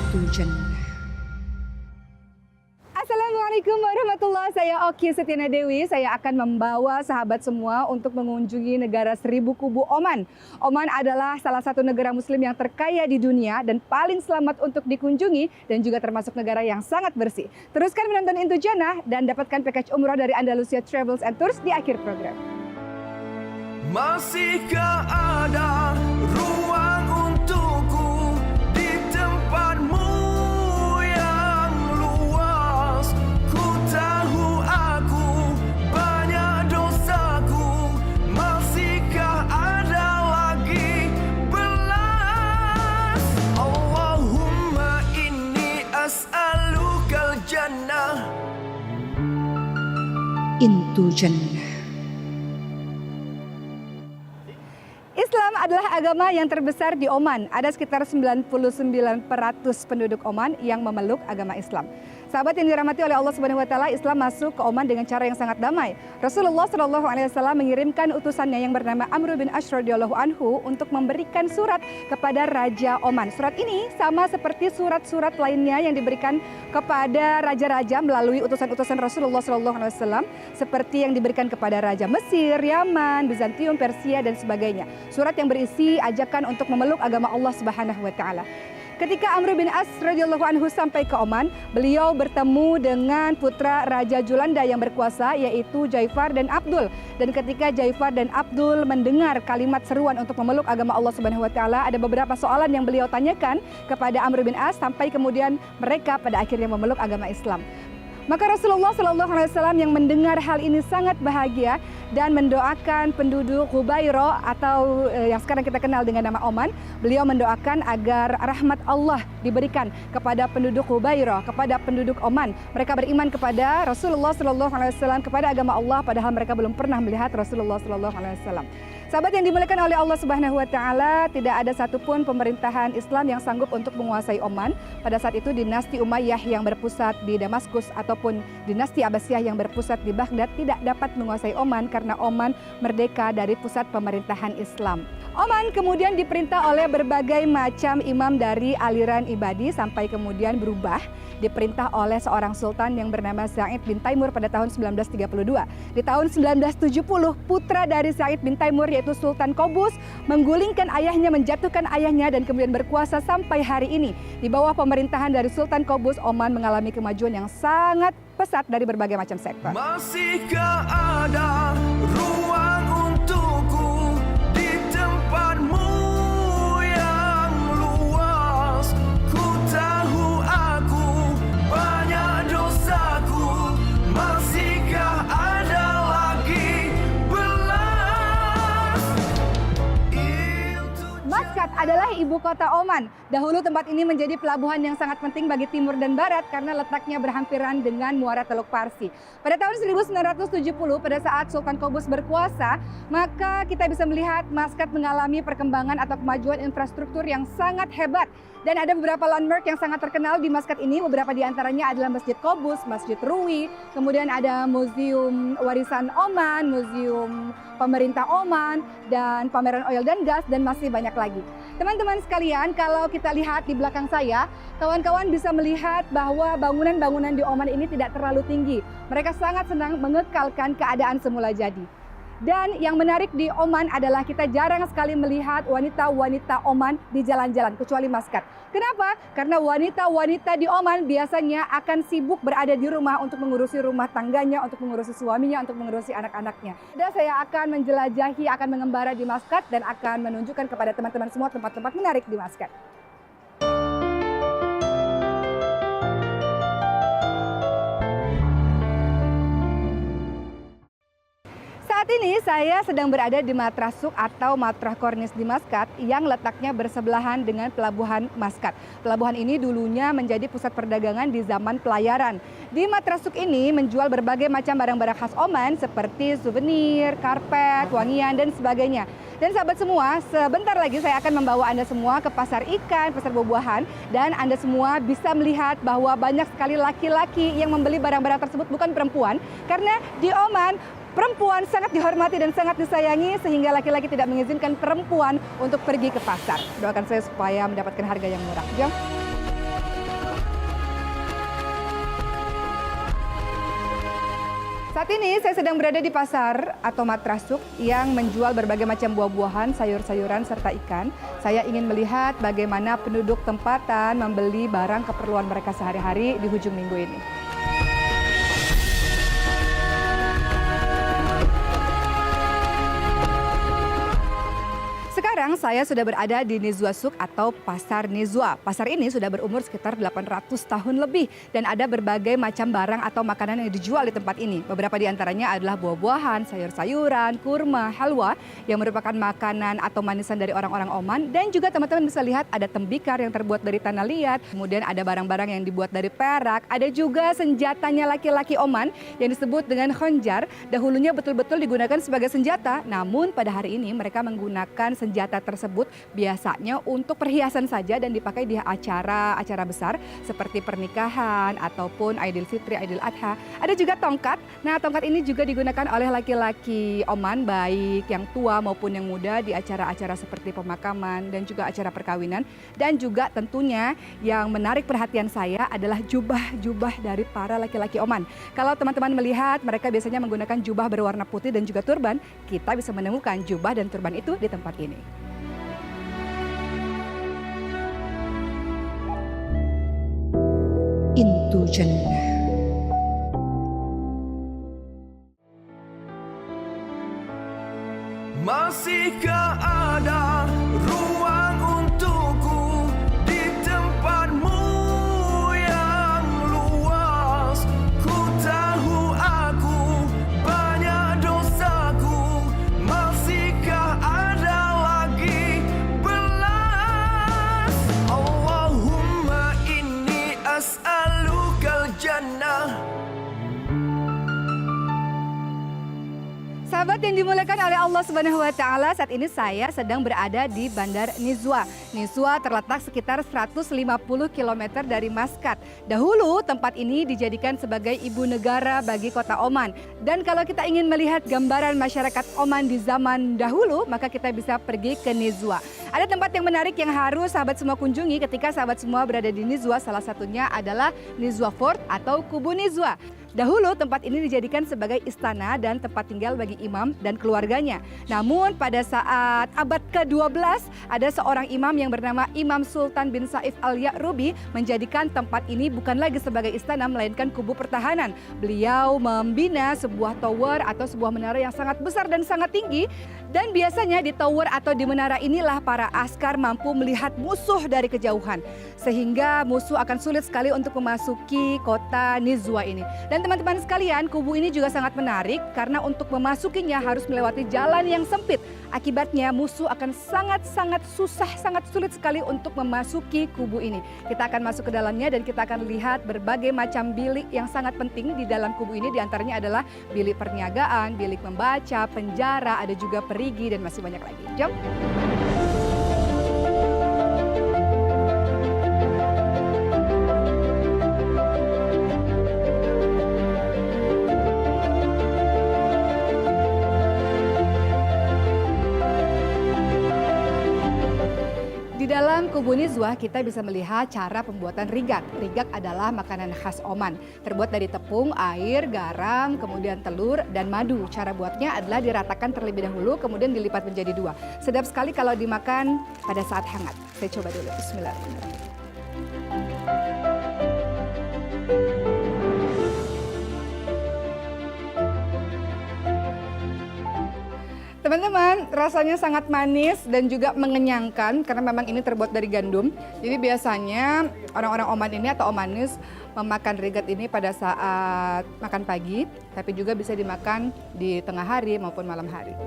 Itu Jannah. Assalamualaikum warahmatullahi wabarakatuh. Saya Oki Setiana Dewi. Saya akan membawa sahabat semua untuk mengunjungi negara Seribu Kubu Oman. Oman adalah salah satu negara muslim yang terkaya di dunia dan paling selamat untuk dikunjungi dan juga termasuk negara yang sangat bersih. Teruskan menonton Itu Jannah dan dapatkan package umroh dari Andalusia Travels and Tours di akhir program. Masihkah ada ruang untukku di tempatmu yang luas? Ku tahu aku banyak dosaku. Masihkah ada lagi belas? Allahumma inni as'alukal jannah. Itu Jannah. Islam adalah agama yang terbesar di Oman. Ada sekitar 99% penduduk Oman yang memeluk agama Islam. Sahabat yang dirahmati oleh Allah Subhanahu wa taala, Islam masuk ke Oman dengan cara yang sangat damai. Rasulullah SAW mengirimkan utusannya yang bernama Amr bin Ash radhiyallahu anhu untuk memberikan surat kepada Raja Oman. Surat ini sama seperti surat-surat lainnya yang diberikan kepada raja-raja melalui utusan-utusan Rasulullah SAW, seperti yang diberikan kepada Raja Mesir, Yaman, Bizantium, Persia dan sebagainya. Surat yang berisi ajakan untuk memeluk agama Allah Subhanahu wa taala. Ketika Amr bin As radhiyallahu anhu sampai ke Oman, beliau bertemu dengan putra Raja Julanda yang berkuasa, yaitu Jaifar dan Abdul. Dan ketika Jaifar dan Abdul mendengar kalimat seruan untuk memeluk agama Allah Subhanahu wa taala, ada beberapa soalan yang beliau tanyakan kepada Amr bin As sampai kemudian mereka pada akhirnya memeluk agama Islam. Maka Rasulullah SAW yang mendengar hal ini sangat bahagia dan mendoakan penduduk Hubairo atau yang sekarang kita kenal dengan nama Oman. Beliau mendoakan agar rahmat Allah diberikan kepada penduduk Hubairo, kepada penduduk Oman. Mereka beriman kepada Rasulullah SAW, kepada agama Allah, padahal mereka belum pernah melihat Rasulullah SAW. Sahabat yang dimuliakan oleh Allah Subhanahu wa taala, tidak ada satupun pemerintahan Islam yang sanggup untuk menguasai Oman. Pada saat itu dinasti Umayyah yang berpusat di Damaskus ataupun dinasti Abbasiyah yang berpusat di Baghdad tidak dapat menguasai Oman karena Oman merdeka dari pusat pemerintahan Islam. Oman kemudian diperintah oleh berbagai macam imam dari aliran ibadi sampai kemudian berubah, diperintah oleh seorang sultan yang bernama Sa'id bin Taimur pada tahun 1932. Di tahun 1970, putra dari Sa'id bin Taimur yaitu Sultan Qaboos menggulingkan ayahnya, menjatuhkan ayahnya dan kemudian berkuasa sampai hari ini. Di bawah pemerintahan dari Sultan Qaboos, Oman mengalami kemajuan yang sangat pesat dari berbagai macam sektor. Masihkah ada ruang untukku di tempatmu yang luas? Ku tahu aku banyak dosaku. Masihkah ada lagi belas? Maskat adalah ibu kota Oman. Dahulu tempat ini menjadi pelabuhan yang sangat penting bagi timur dan barat karena letaknya berhampiran dengan muara Teluk Parsi. Pada tahun 1970 pada saat Sultan Qaboos berkuasa, maka kita bisa melihat Maskat mengalami perkembangan atau kemajuan infrastruktur yang sangat hebat. Dan ada beberapa landmark yang sangat terkenal di Maskat ini, beberapa di antaranya adalah Masjid Qaboos, Masjid Ruwi, kemudian ada Museum Warisan Oman, Museum Pemerintah Oman, dan pameran oil dan gas, dan masih banyak lagi. Teman-teman sekalian, kalau kita lihat di belakang saya, kawan-kawan bisa melihat bahwa bangunan-bangunan di Oman ini tidak terlalu tinggi. Mereka sangat senang mengekalkan keadaan semula jadi. Dan yang menarik di Oman adalah kita jarang sekali melihat wanita-wanita Oman di jalan-jalan, kecuali Maskat. Kenapa? Karena wanita-wanita di Oman biasanya akan sibuk berada di rumah untuk mengurusi rumah tangganya, untuk mengurusi suaminya, untuk mengurusi anak-anaknya. Dan saya akan menjelajahi, akan mengembara di Maskat dan akan menunjukkan kepada teman-teman semua tempat-tempat menarik di Maskat. Saat ini saya sedang berada di Matrasuk atau Matrah Kornis di Maskat yang letaknya bersebelahan dengan Pelabuhan Maskat. Pelabuhan ini dulunya menjadi pusat perdagangan di zaman pelayaran. Di Matrasuk ini menjual berbagai macam barang-barang khas Oman seperti souvenir, karpet, wangian, dan sebagainya. Dan sahabat semua, sebentar lagi saya akan membawa Anda semua ke pasar ikan, pasar buah-buahan, dan Anda semua bisa melihat bahwa banyak sekali laki-laki yang membeli barang-barang tersebut, bukan perempuan. Karena di Oman, perempuan sangat dihormati dan sangat disayangi sehingga laki-laki tidak mengizinkan perempuan untuk pergi ke pasar. Doakan saya supaya mendapatkan harga yang murah. Jom. Saat ini saya sedang berada di pasar atau matrasuk yang menjual berbagai macam buah-buahan, sayur-sayuran, serta ikan. Saya ingin melihat bagaimana penduduk tempatan membeli barang keperluan mereka sehari-hari di hujung minggu ini. Sekarang saya sudah berada di Nizwa Souk atau Pasar Nizwa. Pasar ini sudah berumur sekitar 800 tahun lebih dan ada berbagai macam barang atau makanan yang dijual di tempat ini. Beberapa di antaranya adalah buah-buahan, sayur-sayuran, kurma, halwa yang merupakan makanan atau manisan dari orang-orang Oman, dan juga teman-teman bisa lihat ada tembikar yang terbuat dari tanah liat, kemudian ada barang-barang yang dibuat dari perak, ada juga senjatanya laki-laki Oman yang disebut dengan khonjar. Dahulunya betul-betul digunakan sebagai senjata, namun pada hari ini mereka menggunakan senjata tersebut biasanya untuk perhiasan saja dan dipakai di acara-acara besar seperti pernikahan ataupun Idul Fitri, Idul Adha. Ada juga tongkat. Nah, tongkat ini juga digunakan oleh laki-laki Oman, baik yang tua maupun yang muda, di acara-acara seperti pemakaman dan juga acara perkawinan. Dan juga tentunya yang menarik perhatian saya adalah jubah-jubah dari para laki-laki Oman. Kalau teman-teman melihat mereka biasanya menggunakan jubah berwarna putih dan juga turban, kita bisa menemukan jubah dan turban itu di tempat ini. Intu Jannah. Masihkah ada ruang untukku di tempatmu yang luas? Ku tahu aku banyak dosaku. Masihkah ada lagi belas? Allahumma inni as'alukal jannah. Sahabat yang dimuliakan oleh Allah Subhanahu wa taala, saat ini saya sedang berada di Bandar Nizwa. Nizwa terletak sekitar 150 km dari Maskat. Dahulu tempat ini dijadikan sebagai ibu negara bagi kota Oman. Dan kalau kita ingin melihat gambaran masyarakat Oman di zaman dahulu, maka kita bisa pergi ke Nizwa. Ada tempat yang menarik yang harus sahabat semua kunjungi ketika sahabat semua berada di Nizwa. Salah satunya adalah Nizwa Fort atau Kubu Nizwa. Dahulu tempat ini dijadikan sebagai istana dan tempat tinggal bagi imam dan keluarganya. Namun pada saat abad ke-12 ada seorang imam yang bernama Imam Sultan bin Saif al-Ya'rubi menjadikan tempat ini bukan lagi sebagai istana melainkan kubu pertahanan. Beliau membina sebuah tower atau sebuah menara yang sangat besar dan sangat tinggi, dan biasanya di tower atau di menara inilah para askar mampu melihat musuh dari kejauhan, sehingga musuh akan sulit sekali untuk memasuki kota Nizwa ini. Dan teman-teman sekalian, kubu ini juga sangat menarik karena untuk memasukinya harus melewati jalan yang sempit. Akibatnya musuh akan sangat sulit sekali untuk memasuki kubu ini. Kita akan masuk ke dalamnya dan kita akan lihat berbagai macam bilik yang sangat penting di dalam kubu ini. Di antaranya adalah bilik perniagaan, bilik membaca, penjara, ada juga perigi dan masih banyak lagi. Jom. Di dalam Kubu Nizwa kita bisa melihat cara pembuatan rigak. Rigak adalah makanan khas Oman. Terbuat dari tepung, air, garam, kemudian telur, dan madu. Cara buatnya adalah diratakan terlebih dahulu, kemudian dilipat menjadi dua. Sedap sekali kalau dimakan pada saat hangat. Saya coba dulu, bismillahirrahmanirrahim. Teman-teman, rasanya sangat manis dan juga mengenyangkan karena memang ini terbuat dari gandum. Jadi biasanya orang-orang Oman ini atau Omanis memakan rigat ini pada saat makan pagi, tapi juga bisa dimakan di tengah hari maupun malam hari.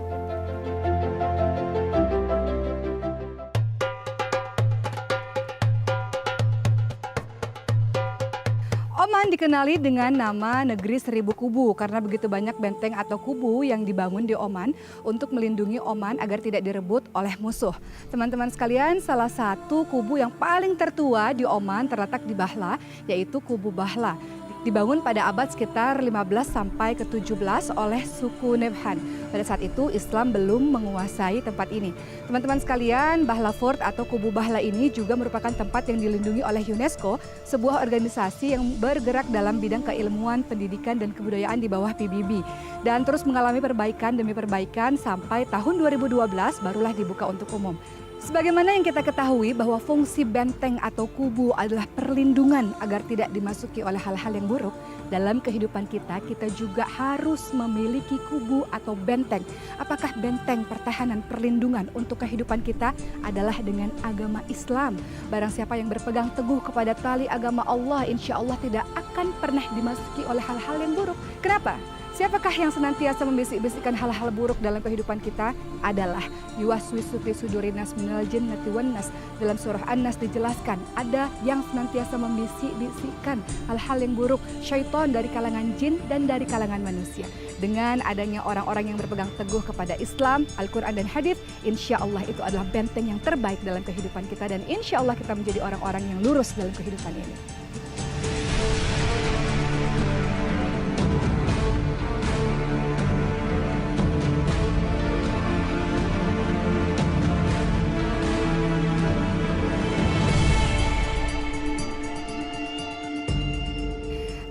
Oman dikenali dengan nama negeri seribu kubu karena begitu banyak benteng atau kubu yang dibangun di Oman untuk melindungi Oman agar tidak direbut oleh musuh. Teman-teman sekalian, salah satu kubu yang paling tertua di Oman terletak di Bahla, yaitu Kubu Bahla. dibangun pada abad sekitar 15 sampai ke-17 oleh suku Nabhan. Pada saat itu Islam belum menguasai tempat ini. Teman-teman sekalian, Bahla Fort atau Kubu Bahla ini juga merupakan tempat yang dilindungi oleh UNESCO, sebuah organisasi yang bergerak dalam bidang keilmuan, pendidikan, dan kebudayaan di bawah PBB. Dan terus mengalami perbaikan demi perbaikan sampai tahun 2012 barulah dibuka untuk umum. Sebagaimana yang kita ketahui bahwa fungsi benteng atau kubu adalah perlindungan agar tidak dimasuki oleh hal-hal yang buruk, dalam kehidupan kita juga harus memiliki kubu atau benteng. Apakah benteng pertahanan perlindungan untuk kehidupan kita adalah dengan agama Islam? Barang siapa yang berpegang teguh kepada tali agama Allah, insya Allah tidak akan pernah dimasuki oleh hal-hal yang buruk. Kenapa? Siapakah yang senantiasa membisik-bisikkan hal-hal buruk dalam kehidupan kita? Adalah yuwaswisu fi sudurinas minal jinnati wan nas. Dalam surah An-Nas dijelaskan ada yang senantiasa membisik-bisikkan hal-hal yang buruk, syaitan dari kalangan jin dan dari kalangan manusia. Dengan adanya orang-orang yang berpegang teguh kepada Islam, Al-Quran dan Hadis, insya Allah itu adalah benteng yang terbaik dalam kehidupan kita dan insya Allah kita menjadi orang-orang yang lurus dalam kehidupan ini.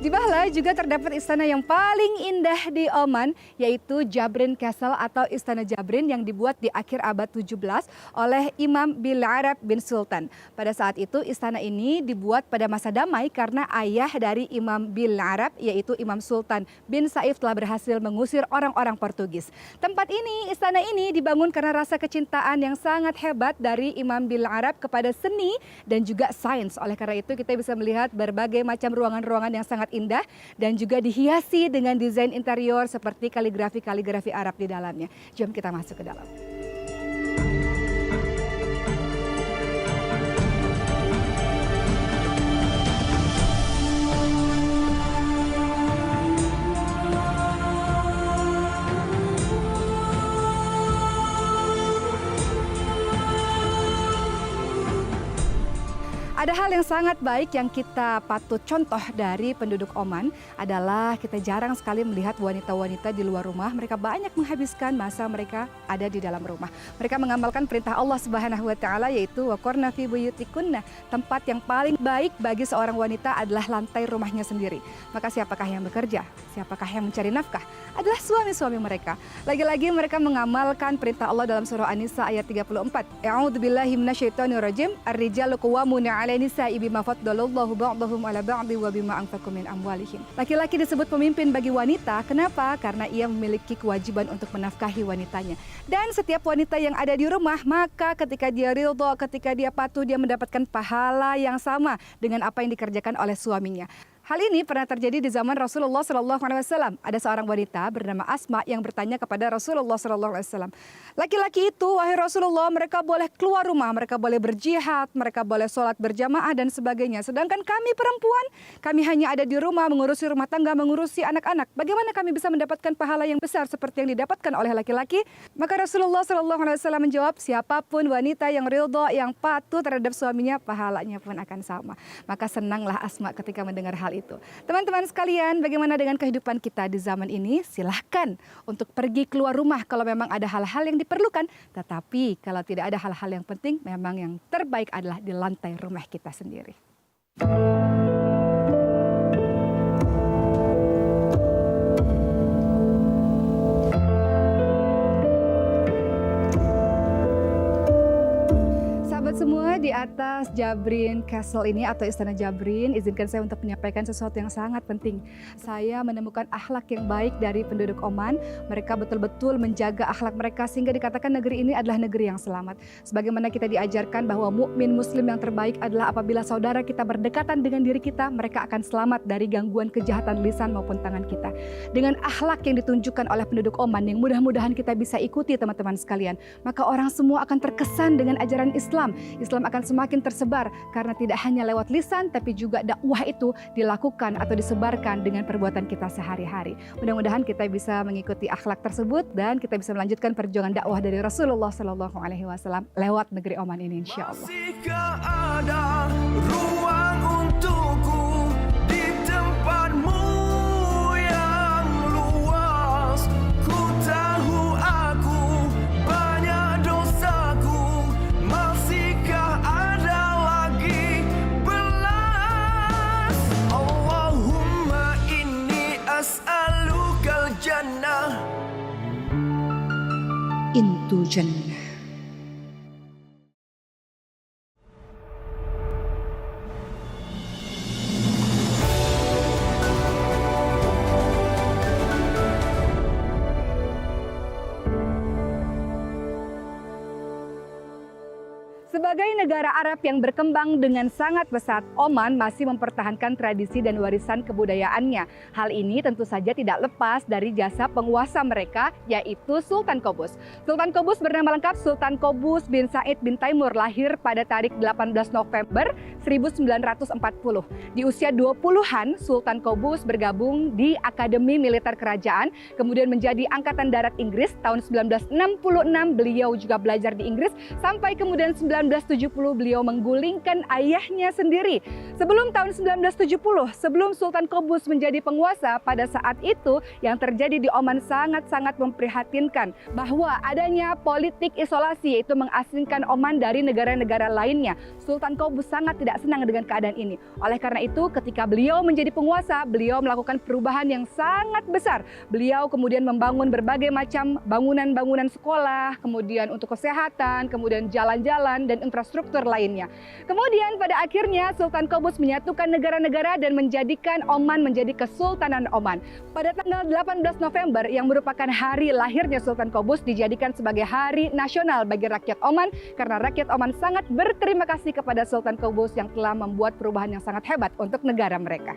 Di Bahla juga terdapat istana yang paling indah di Oman, yaitu Jabrin Castle atau Istana Jabrin yang dibuat di akhir abad 17 oleh Imam Bil Arab bin Sultan. Pada saat itu istana ini dibuat pada masa damai karena ayah dari Imam Bil Arab, yaitu Imam Sultan bin Saif telah berhasil mengusir orang-orang Portugis. Tempat ini, istana ini dibangun karena rasa kecintaan yang sangat hebat dari Imam Bil Arab kepada seni dan juga sains. Oleh karena itu kita bisa melihat berbagai macam ruangan-ruangan yang sangat indah dan juga dihiasi dengan desain interior seperti kaligrafi-kaligrafi Arab di dalamnya. Jom kita masuk ke dalam. Ada hal yang sangat baik yang kita patut contoh dari penduduk Oman adalah kita jarang sekali melihat wanita-wanita di luar rumah. Mereka banyak menghabiskan masa mereka ada di dalam rumah. Mereka mengamalkan perintah Allah Subhanahu wa taala yaitu waqarna fi buyutikunna. Tempat yang paling baik bagi seorang wanita adalah lantai rumahnya sendiri. Maka siapakah yang bekerja? Siapakah yang mencari nafkah? Adalah suami-suami mereka. Lagi-lagi mereka mengamalkan perintah Allah dalam surah An-Nisa ayat 34. A'udzubillahi minasyaitonirrajim. Ar-rijalu qawwamuna 'ala nisa'i bima faddalallahu ba'dahum 'ala ba'di wa bima anfaqu min amwalihim. Laki-laki disebut pemimpin bagi wanita. Kenapa? Karena ia memiliki kewajiban untuk menafkahi wanitanya. Dan setiap wanita yang ada di rumah, maka ketika dia ridha, ketika dia patuh, dia mendapatkan pahala yang sama dengan apa yang dikerjakan oleh suaminya. Hal ini pernah terjadi di zaman Rasulullah SAW. Ada seorang wanita bernama Asma yang bertanya kepada Rasulullah SAW. Laki-laki itu, wahai Rasulullah, mereka boleh keluar rumah, mereka boleh berjihad, mereka boleh sholat berjamaah dan sebagainya. Sedangkan kami perempuan, kami hanya ada di rumah, mengurusi rumah tangga, mengurusi anak-anak. Bagaimana kami bisa mendapatkan pahala yang besar seperti yang didapatkan oleh laki-laki? Maka Rasulullah SAW menjawab, siapapun wanita yang ridha, yang patuh terhadap suaminya, pahalanya pun akan sama. Maka senanglah Asma ketika mendengar hal itu. Teman-teman sekalian, bagaimana dengan kehidupan kita di zaman ini? Silahkan untuk pergi keluar rumah kalau memang ada hal-hal yang diperlukan. Tetapi kalau tidak ada hal-hal yang penting, memang yang terbaik adalah di lantai rumah kita sendiri. Semua di atas Jabrin Castle ini atau Istana Jabrin, izinkan saya untuk menyampaikan sesuatu yang sangat penting. Saya menemukan akhlak yang baik dari penduduk Oman. Mereka betul-betul menjaga akhlak mereka sehingga dikatakan negeri ini adalah negeri yang selamat. Sebagaimana kita diajarkan bahwa mukmin muslim yang terbaik adalah apabila saudara kita berdekatan dengan diri kita, mereka akan selamat dari gangguan kejahatan lisan maupun tangan kita. Dengan akhlak yang ditunjukkan oleh penduduk Oman yang mudah-mudahan kita bisa ikuti teman-teman sekalian, maka orang semua akan terkesan dengan ajaran Islam. Islam akan semakin tersebar karena tidak hanya lewat lisan tapi juga dakwah itu dilakukan atau disebarkan dengan perbuatan kita sehari-hari. Mudah-mudahan kita bisa mengikuti akhlak tersebut dan kita bisa melanjutkan perjuangan dakwah dari Rasulullah SAW lewat negeri Oman ini, insya Allah. Masihkah ada ruang untukku di tempatmu? Jannah. Sebagai negara Arab yang berkembang dengan sangat pesat, Oman masih mempertahankan tradisi dan warisan kebudayaannya. Hal ini tentu saja tidak lepas dari jasa penguasa mereka, yaitu Sultan Qaboos. Sultan Qaboos bernama lengkap Sultan Qaboos bin Said bin Taimur, lahir pada tarikh 18 November 1940. Di usia 20-an, Sultan Qaboos bergabung di Akademi Militer Kerajaan, kemudian menjadi Angkatan Darat Inggris. Tahun 1966 beliau juga belajar di Inggris, sampai kemudian 1970 beliau menggulingkan ayahnya sendiri. Sebelum tahun 1970, sebelum Sultan Qaboos menjadi penguasa, pada saat itu yang terjadi di Oman sangat-sangat memprihatinkan, bahwa adanya politik isolasi, yaitu mengasingkan Oman dari negara-negara lainnya. Sultan Qaboos sangat tidak senang dengan keadaan ini. Oleh karena itu, ketika beliau menjadi penguasa, beliau melakukan perubahan yang sangat besar. Beliau kemudian membangun berbagai macam bangunan-bangunan sekolah, kemudian untuk kesehatan, kemudian jalan-jalan dan infrastruktur lainnya. Kemudian pada akhirnya Sultan Qaboos menyatukan negara-negara dan menjadikan Oman menjadi Kesultanan Oman. Pada tanggal 18 November yang merupakan hari lahirnya Sultan Qaboos dijadikan sebagai hari nasional bagi rakyat Oman, karena rakyat Oman sangat berterima kasih kepada Sultan Qaboos yang telah membuat perubahan yang sangat hebat untuk negara mereka.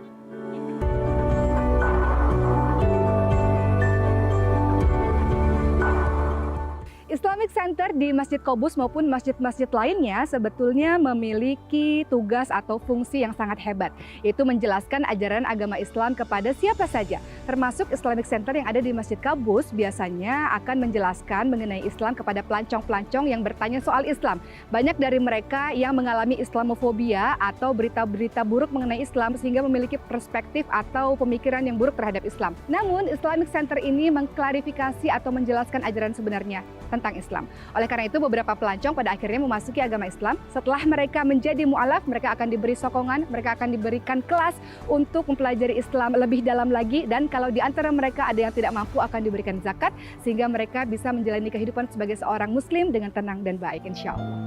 Islamic Center di Masjid Qaboos maupun masjid-masjid lainnya sebetulnya memiliki tugas atau fungsi yang sangat hebat, yaitu menjelaskan ajaran agama Islam kepada siapa saja. Termasuk Islamic Center yang ada di Masjid Qaboos biasanya akan menjelaskan mengenai Islam kepada pelancong-pelancong yang bertanya soal Islam. Banyak dari mereka yang mengalami Islamofobia atau berita-berita buruk mengenai Islam sehingga memiliki perspektif atau pemikiran yang buruk terhadap Islam. Namun Islamic Center ini mengklarifikasi atau menjelaskan ajaran sebenarnya tentang Islam. Oleh karena itu, beberapa pelancong pada akhirnya memasuki agama Islam. Setelah mereka menjadi mu'alaf, mereka akan diberi sokongan, mereka akan diberikan kelas untuk mempelajari Islam lebih dalam lagi, dan kalau di antara mereka ada yang tidak mampu akan diberikan zakat, sehingga mereka bisa menjalani kehidupan sebagai seorang muslim dengan tenang dan baik, insya Allah.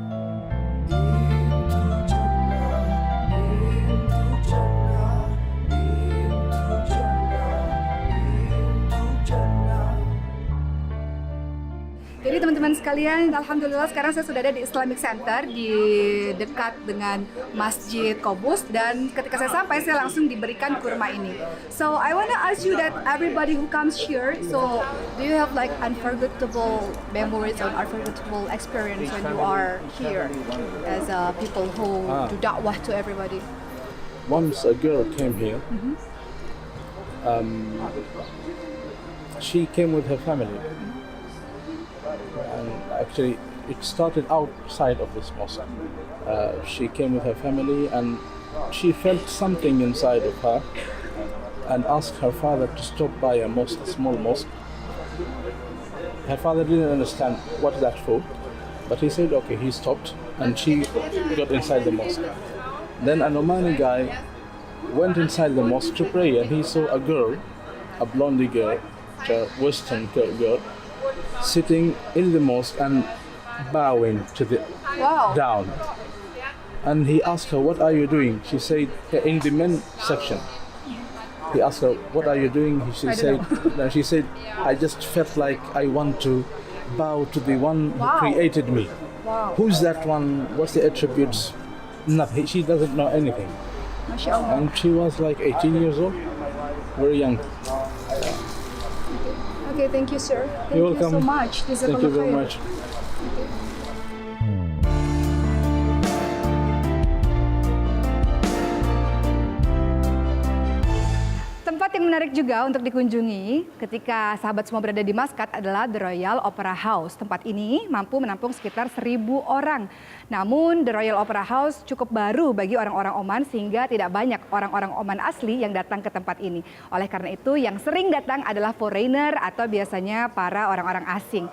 Jadi teman-teman sekalian, alhamdulillah sekarang saya sudah ada di Islamic Center di dekat dengan Masjid Qaboos, dan ketika saya sampai saya langsung diberikan kurma ini. So I want to ask you that everybody who comes here, so do you have like unforgettable memories or unforgettable experience when you are here as people who do da'wah to everybody? Once a girl came here. She came with her family. And actually, it started outside of this mosque. She came with her family, and she felt something inside of her, and asked her father to stop by a mosque, a small mosque. Her father didn't understand what that for, but he said, okay, he stopped, and she got inside the mosque. Then an Omani guy went inside the mosque to pray, and he saw a girl, a blondie girl, a Western girl, sitting in the mosque and bowing to the down. And he asked her, what are you doing? She said, in the men section. He asked her, what are you doing? She said, I just felt like I want to bow to the one who created me. Who's that one? What's the attributes? Nothing. She doesn't know anything. And she was like 18 years old, very young. Okay, thank you, sir. Thank You're you welcome. so much. Thank you very much. Tempat yang menarik juga untuk dikunjungi ketika sahabat semua berada di Maskat adalah The Royal Opera House. Tempat ini mampu menampung sekitar 1.000 orang. Namun The Royal Opera House cukup baru bagi orang-orang Oman sehingga tidak banyak orang-orang Oman asli yang datang ke tempat ini. Oleh karena itu yang sering datang adalah foreigner atau biasanya para orang-orang asing.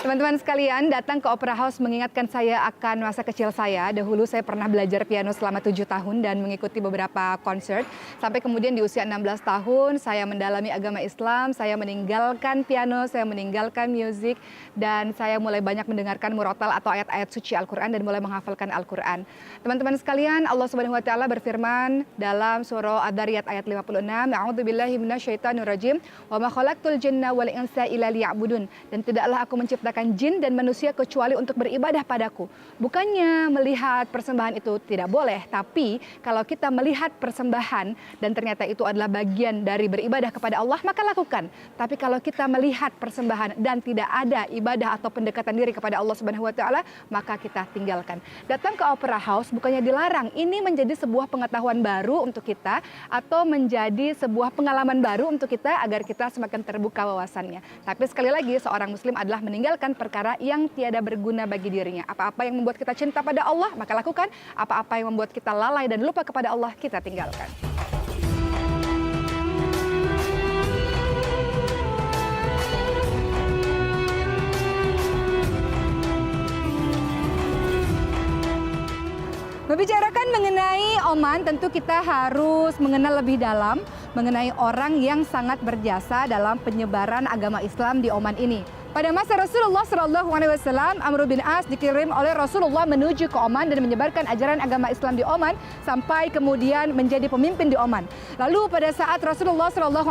Teman-teman sekalian, datang ke Opera House mengingatkan saya akan masa kecil saya. Dahulu saya pernah belajar piano selama 7 tahun dan mengikuti beberapa konser. Sampai kemudian di usia 16 tahun, saya mendalami agama Islam, saya meninggalkan piano, saya meninggalkan musik, dan saya mulai banyak mendengarkan murotal atau ayat-ayat suci Al-Quran dan mulai menghafalkan Al-Quran. Teman-teman sekalian, Allah Subhanahu wa Ta'ala berfirman dalam surah Ad-Dariyat ayat 56, A'udzubillahi minasyaitonirrajim, wa ma khalaqtul jinna wal insa illa liya'budun. Dan tidaklah aku menciptakan jin dan manusia kecuali untuk beribadah padaku. Bukannya melihat persembahan itu tidak boleh, tapi kalau kita melihat persembahan dan ternyata itu adalah bagian dari beribadah kepada Allah, maka lakukan. Tapi kalau kita melihat persembahan dan tidak ada ibadah atau pendekatan diri kepada Allah Subhanahu wa Ta'ala, maka kita tinggalkan. Datang ke Opera House bukannya dilarang, ini menjadi sebuah pengetahuan baru untuk kita atau menjadi sebuah pengalaman baru untuk kita agar kita semakin terbuka wawasannya. Tapi sekali lagi, seorang muslim adalah meninggalkan perkara yang tiada berguna bagi dirinya. Apa-apa yang membuat kita cinta pada Allah, maka lakukan. Apa-apa yang membuat kita lalai dan lupa kepada Allah, kita tinggalkan. Membicarakan mengenai Oman, tentu kita harus mengenal lebih dalam mengenai orang yang sangat berjasa dalam penyebaran agama Islam di Oman ini. Pada masa Rasulullah SAW, Amr bin As dikirim oleh Rasulullah menuju ke Oman dan menyebarkan ajaran agama Islam di Oman sampai kemudian menjadi pemimpin di Oman. Lalu pada saat Rasulullah SAW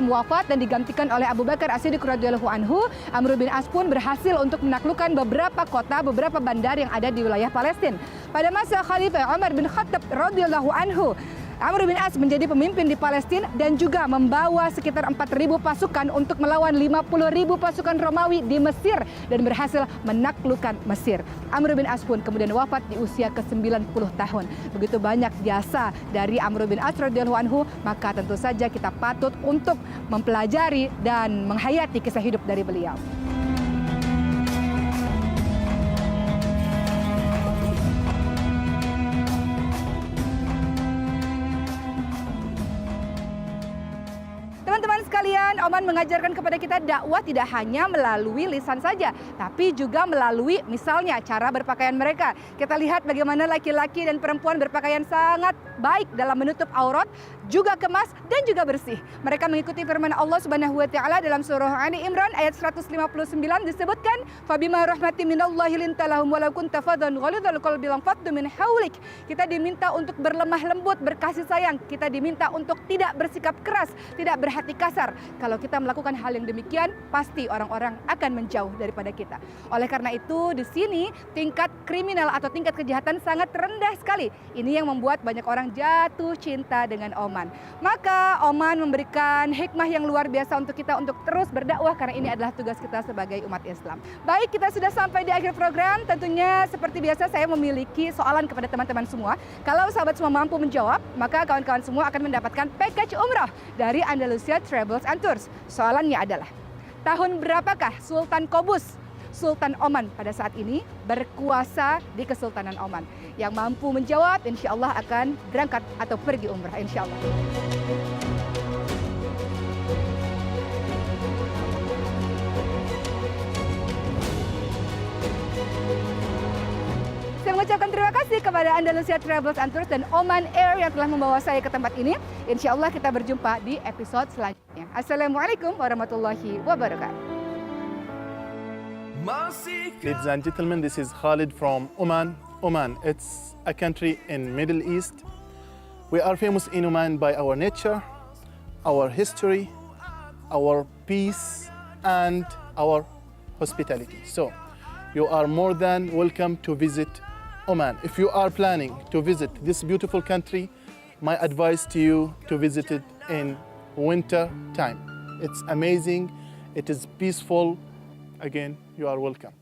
wafat dan digantikan oleh Abu Bakar As-Siddiq radhiyallahu anhu, Amr bin As pun berhasil untuk menaklukkan beberapa kota, beberapa bandar yang ada di wilayah Palestina. Pada masa Khalifah Umar bin Khattab radhiyallahu anhu, Amr bin As menjadi pemimpin di Palestina dan juga membawa sekitar 4.000 pasukan untuk melawan 50.000 pasukan Romawi di Mesir dan berhasil menaklukkan Mesir. Amr bin As pun kemudian wafat di usia ke-90 tahun. Begitu banyak jasa dari Amr bin As radhiyallahu anhu, maka tentu saja kita patut untuk mempelajari dan menghayati kisah hidup dari beliau. Teman-teman sekalian, Oman mengajarkan kepada kita dakwah tidak hanya melalui lisan saja, tapi juga melalui misalnya cara berpakaian mereka. Kita lihat bagaimana laki-laki dan perempuan berpakaian sangat baik dalam menutup aurat, juga kemas dan juga bersih. Mereka mengikuti firman Allah Subhanahu wa Ta'ala dalam surah Ali Imran ayat 159 disebutkan, "Fabima rahmatin minallahi lintalahum walau kunta faddan ghalidhal qalbi lanfaddu min haulik." Kita diminta untuk berlemah lembut, berkasih sayang. Kita diminta untuk tidak bersikap keras, tidak berhati kasar. Kalau kita melakukan hal yang demikian, pasti orang-orang akan menjauh daripada kita. Oleh karena itu, di sini tingkat kriminal atau tingkat kejahatan sangat rendah sekali. Ini yang membuat banyak orang jatuh cinta dengan Oman. Maka Oman memberikan hikmah yang luar biasa untuk kita untuk terus berdakwah karena ini adalah tugas kita sebagai umat Islam. Baik, kita sudah sampai di akhir program. Tentunya seperti biasa saya memiliki soalan kepada teman-teman semua. Kalau sahabat semua mampu menjawab, maka kawan-kawan semua akan mendapatkan package umrah dari Andalusia Travels and Tours. Soalannya adalah, tahun berapakah Sultan Qobus, Sultan Oman pada saat ini berkuasa di Kesultanan Oman? Yang mampu menjawab insya Allah akan berangkat atau pergi umrah insya Allah. Saya mengucapkan terima kasih kepada Andalusia Travels and Tours dan Oman Air yang telah membawa saya ke tempat ini. Insya Allah kita berjumpa di episode selanjutnya. Assalamualaikum warahmatullahi wabarakatuh. Ladies and gentlemen, this is Khalid from Oman. Oman, it's a country in Middle East. We are famous in Oman by our nature, our history, our peace, and our hospitality. So, you are more than welcome to visit Oman. If you are planning to visit this beautiful country, my advice to you to visit it in winter time. It's amazing, it is peaceful. Again, you are welcome.